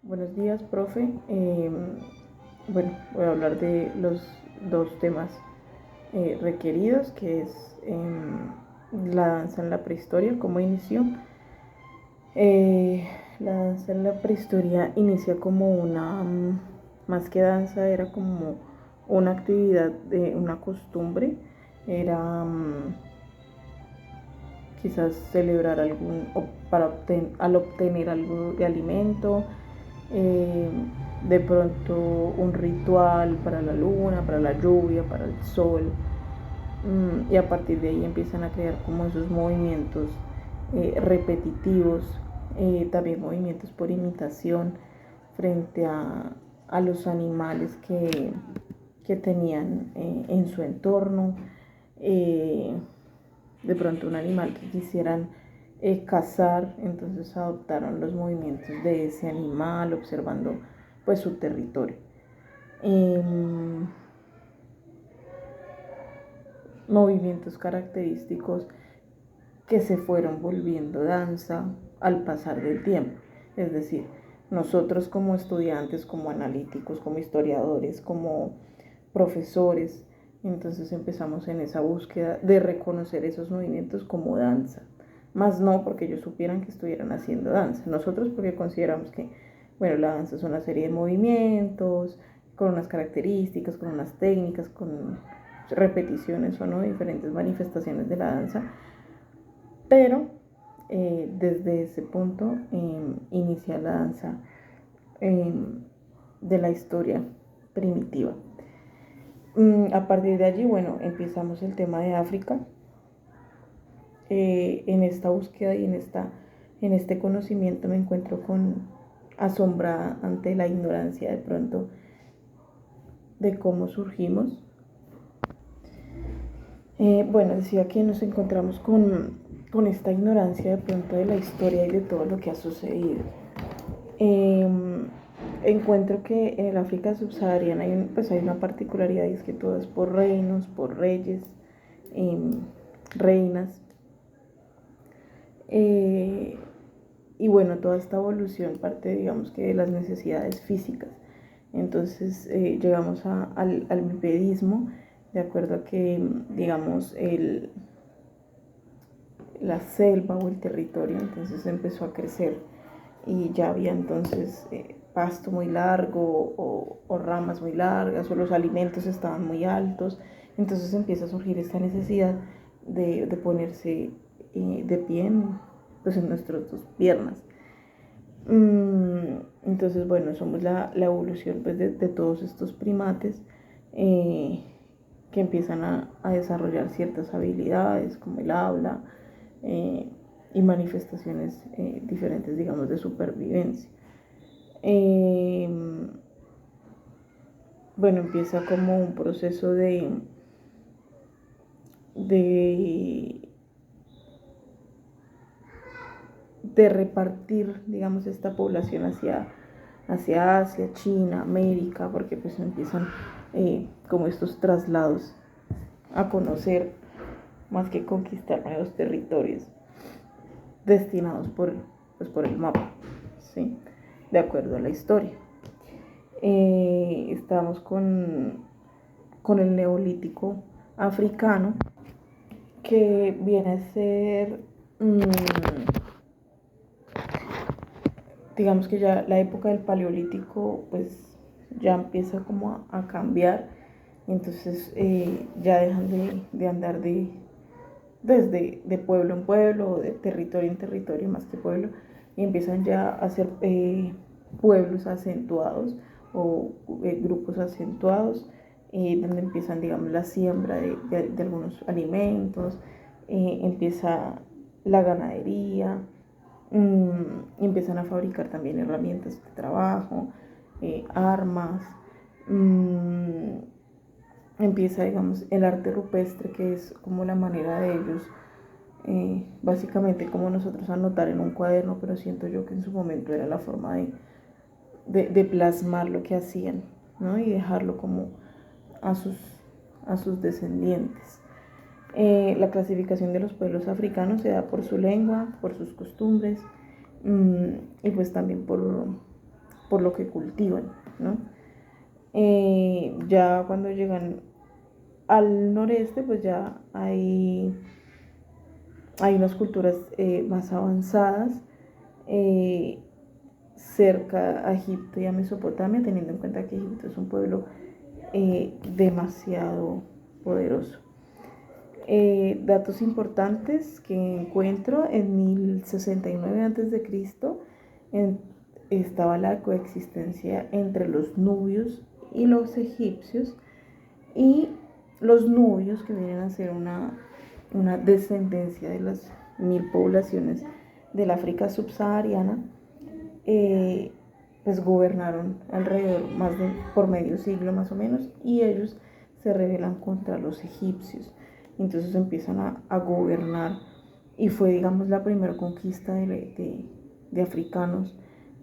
Buenos días, profe. Bueno, voy a hablar de los dos temas requeridos, que es la danza en la prehistoria, cómo inició. La danza en la prehistoria inicia como más que danza, era como una actividad, una costumbre, era quizás celebrar al obtener algo de alimento, eh, de pronto un ritual para la luna, para la lluvia, para el sol, y a partir de ahí empiezan a crear como esos movimientos repetitivos, también movimientos por imitación frente a los animales que tenían en su entorno. Eh, de pronto un animal que quisieran cazar, entonces adoptaron los movimientos de ese animal, observando pues su territorio. Eh, Movimientos característicos que se fueron volviendo danza al pasar del tiempo. Es decir, nosotros como estudiantes, como analíticos, como historiadores, como profesores, entonces empezamos en esa búsqueda de reconocer esos movimientos como danza. Más no porque ellos supieran que estuvieran haciendo danza. Nosotros porque consideramos que, bueno, la danza es una serie de movimientos con unas características, con unas técnicas, con repeticiones o no, diferentes manifestaciones de la danza, pero desde ese punto inicia la danza eh, de la historia primitiva. A partir de allí, bueno, empezamos el tema de África. En esta búsqueda y en este conocimiento me encuentro con asombrada ante la ignorancia de pronto de cómo surgimos. Bueno, decía que nos encontramos con esta ignorancia de pronto de la historia y de todo lo que ha sucedido. Eh, Encuentro que en el África subsahariana hay una particularidad, y es que todo es por reinos, por reyes, eh, reinas. Eh, y bueno, toda esta evolución parte, digamos que de las necesidades físicas. Entonces llegamos al bipedismo, de acuerdo a que, digamos, la selva o el territorio entonces empezó a crecer y ya había entonces pasto muy largo o ramas muy largas o los alimentos estaban muy altos. Entonces empieza a surgir esta necesidad de ponerse de pie pues en nuestras dos piernas. Entonces, bueno, somos la evolución pues, de todos estos primates eh, que empiezan a desarrollar ciertas habilidades como el habla eh, y manifestaciones diferentes, digamos, de supervivencia. Eh, bueno, empieza como un proceso de, de repartir, digamos, esta población hacia Asia, China, América, porque pues empiezan como estos traslados a conocer más que conquistar nuevos territorios destinados pues, por el mapa, ¿sí? De acuerdo a la historia. Estamos con el neolítico africano, que viene a ser, digamos que ya la época del paleolítico, pues ya empieza como a cambiar, entonces ya dejan de andar desde de pueblo en pueblo, de territorio en territorio, más que pueblo, y empiezan ya a ser pueblos acentuados o grupos acentuados, donde empiezan, digamos, la siembra de algunos alimentos, empieza la ganadería, empiezan a fabricar también herramientas de trabajo, armas, empieza, digamos, el arte rupestre, que es como la manera de ellos, básicamente como nosotros anotar en un cuaderno, pero siento yo que en su momento era la forma de plasmar lo que hacían, ¿no? Y dejarlo como a sus, a sus descendientes. La clasificación de los pueblos africanos se da por su lengua, por sus costumbres, y pues también por lo que cultivan, ¿no? Ya cuando llegan al noreste, pues ya hay unas culturas más avanzadas eh, cerca a Egipto y a Mesopotamia, teniendo en cuenta que Egipto es un pueblo demasiado poderoso. Datos importantes que encuentro: en 1069 a.C. Estaba la coexistencia entre los nubios y los egipcios, y los nubios, que vienen a ser una descendencia de las 1000 poblaciones del África subsahariana, eh, pues gobernaron alrededor por medio siglo más o menos, y ellos se rebelan contra los egipcios. Entonces empiezan a gobernar, y fue, digamos, la primera conquista de africanos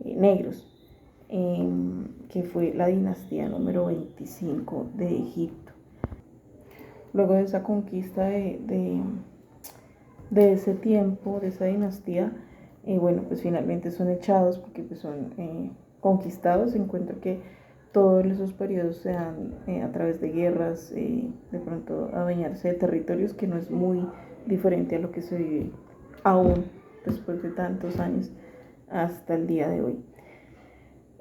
negros, que fue la dinastía número 25 de Egipto. Luego de esa conquista de ese tiempo, de esa dinastía, bueno, pues finalmente son echados porque pues son conquistados. Encuentro que todos esos periodos se dan a través de guerras, de pronto adueñarse de territorios, que no es muy diferente a lo que se vive aún después de tantos años hasta el día de hoy.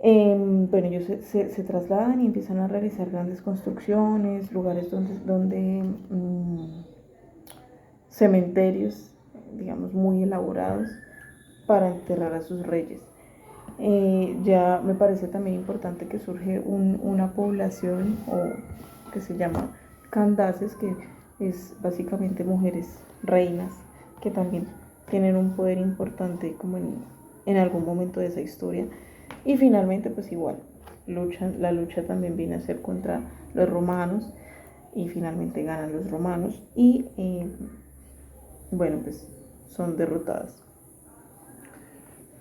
Bueno, ellos se trasladan y empiezan a realizar grandes construcciones, lugares donde cementerios, digamos, muy elaborados para enterrar a sus reyes. Ya me parece también importante que surge una población, o que se llama Candaces, que es básicamente mujeres reinas que también tienen un poder importante como en algún momento de esa historia. Y finalmente, pues igual, la lucha también viene a ser contra los romanos, y finalmente ganan los romanos, y bueno, pues son derrotadas.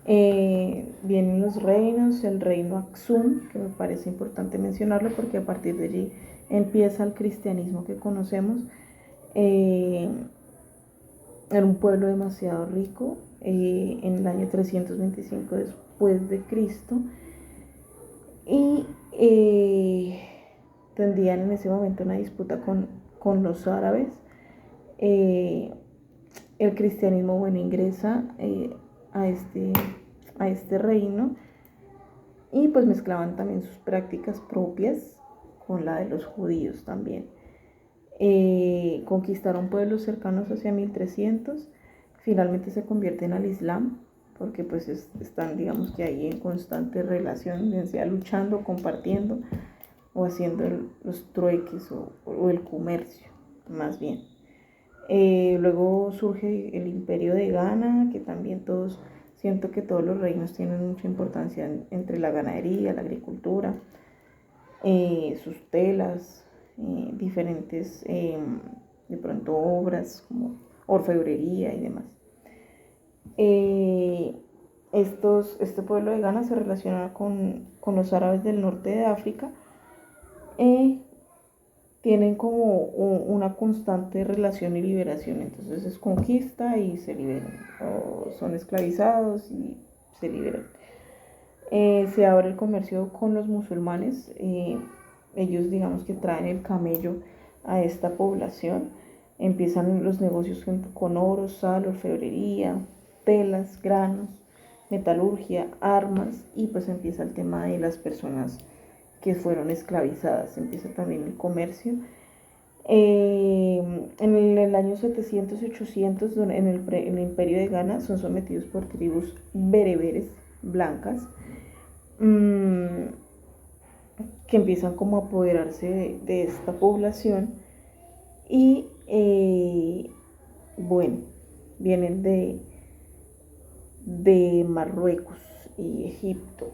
Vienen los reinos, el reino Axum, que me parece importante mencionarlo porque a partir de allí empieza el cristianismo que conocemos. Era un pueblo demasiado rico, en el año 325 después de Cristo, y tendrían en ese momento una disputa con los árabes. El cristianismo, bueno, ingresa a este reino, y pues mezclaban también sus prácticas propias con la de los judíos también. Conquistaron pueblos cercanos hacia 1300, finalmente se convierten al Islam, porque pues están, digamos, que ahí en constante relación, ya sea luchando, compartiendo o haciendo los trueques o el comercio, más bien. Luego surge el imperio de Ghana, que también siento que todos los reinos tienen mucha importancia entre la ganadería, la agricultura, sus telas, diferentes, de pronto, obras como orfebrería y demás. Este pueblo de Ghana se relaciona con los árabes del norte de África. Tienen como una constante relación y liberación. Entonces es conquista y se liberan, o son esclavizados y se liberan. Se abre el comercio con los musulmanes. Ellos, digamos, que traen el camello a esta población. Empiezan los negocios con oro, sal, orfebrería, telas, granos, metalurgia, armas, y pues empieza el tema de las personas que fueron esclavizadas. Empieza también el comercio. En el año 700 y 800, en el imperio de Ghana, son sometidos por tribus bereberes blancas, que empiezan como a apoderarse de esta población, y bueno, vienen de Marruecos y Egipto.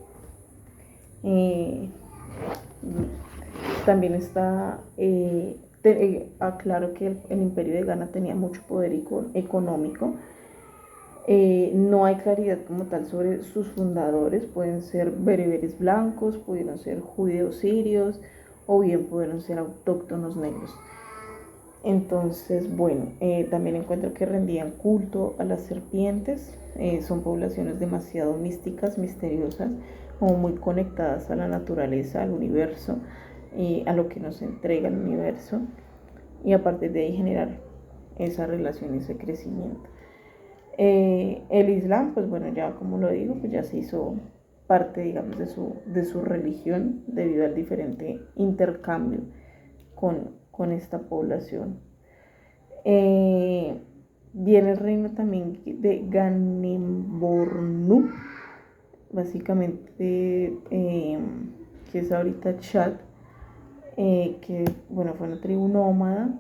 También está, aclaro que el imperio de Ghana tenía mucho poder económico. No hay claridad como tal sobre sus fundadores. Pueden ser bereberes blancos, pudieron ser judíos sirios, o bien pudieron ser autóctonos negros. Entonces, bueno, también encuentro que rendían culto a las serpientes. Son poblaciones demasiado místicas, misteriosas, como muy conectadas a la naturaleza, al universo, y a lo que nos entrega el universo, y a partir de ahí generar esa relación, ese crecimiento. El Islam, pues bueno, ya como lo digo, pues ya se hizo parte, digamos, de su religión debido al diferente intercambio con esta población. Viene el reino también de Ganembornú, básicamente, que es ahorita Chad, que bueno, fue una tribu nómada.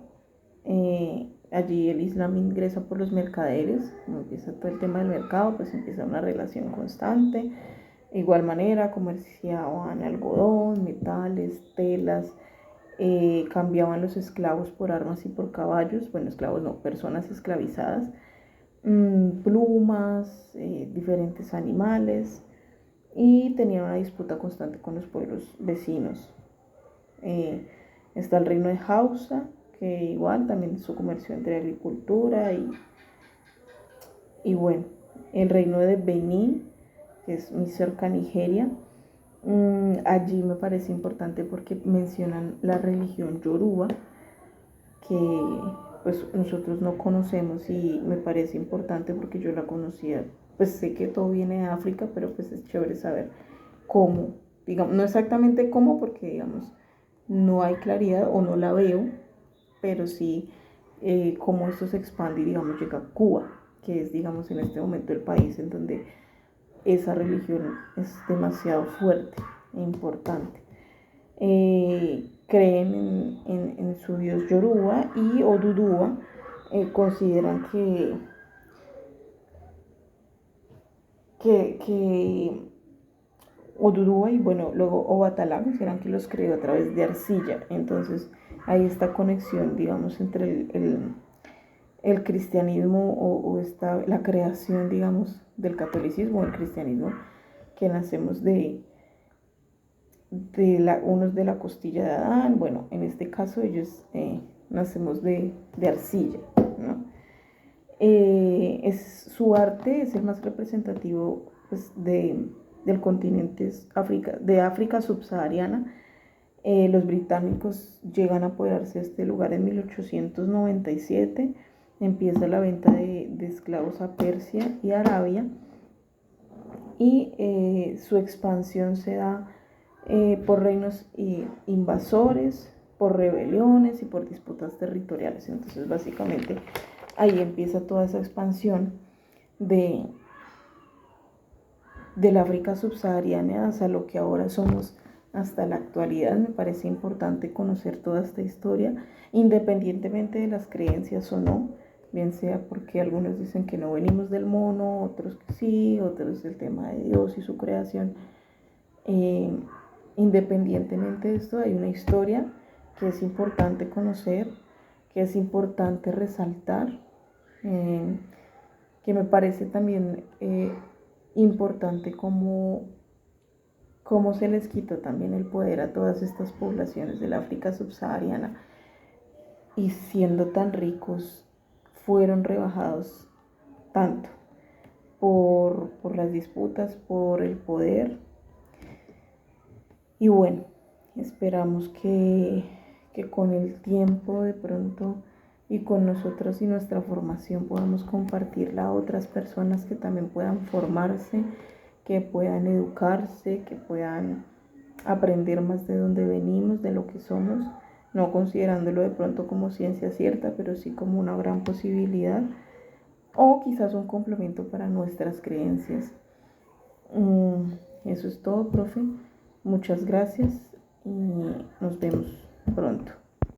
Allí el Islam ingresa por los mercaderes, empieza todo el tema del mercado, pues empieza una relación constante. De igual manera, comerciaban algodón, metales, telas, cambiaban los esclavos por armas y por caballos, bueno, esclavos no, personas esclavizadas, plumas, diferentes animales, y tenían una disputa constante con los pueblos vecinos. Está el reino de Hausa, que igual también su comercio entre agricultura y bueno, el reino de Benín, que es muy cerca a Nigeria. Allí me parece importante porque mencionan la religión Yoruba, que pues nosotros no conocemos, y me parece importante porque yo la conocía. Pues sé que todo viene de África, pero pues es chévere saber cómo, digamos, no exactamente cómo, porque digamos no hay claridad o no la veo, pero sí cómo esto se expande y digamos llega a Cuba, que es digamos en este momento el país en donde esa religión es demasiado fuerte e importante. Creen en su dios Yoruba y Oduduwa. Consideran que Oduduwa y bueno, luego Obatalá consideran que los creó a través de arcilla. Entonces hay esta conexión, digamos, entre el cristianismo la creación, digamos, del catolicismo o el cristianismo, que nacemos unos de la costilla de Adán, bueno, en este caso ellos nacemos de arcilla, ¿no? Su arte es el más representativo pues, del continente de África subsahariana. Los británicos llegan a apoderarse de este lugar en 1897, empieza la venta de esclavos a Persia y Arabia, y su expansión se da por reinos invasores, por rebeliones y por disputas territoriales. Entonces básicamente ahí empieza toda esa expansión del África subsahariana hasta lo que ahora somos hasta la actualidad. Me parece importante conocer toda esta historia, independientemente de las creencias o no, bien sea porque algunos dicen que no venimos del mono, otros que sí, otros el tema de Dios y su creación. Independientemente de esto, hay una historia que es importante conocer, que es importante resaltar, que me parece también importante cómo se les quitó también el poder a todas estas poblaciones del África subsahariana, y siendo tan ricos fueron rebajados tanto por las disputas, por el poder. Y bueno, esperamos que con el tiempo de pronto y con nosotros y nuestra formación podamos compartirla a otras personas que también puedan formarse, que puedan educarse, que puedan aprender más de dónde venimos, de lo que somos, no considerándolo de pronto como ciencia cierta, pero sí como una gran posibilidad o quizás un complemento para nuestras creencias. Eso es todo, profe. Muchas gracias y nos vemos pronto.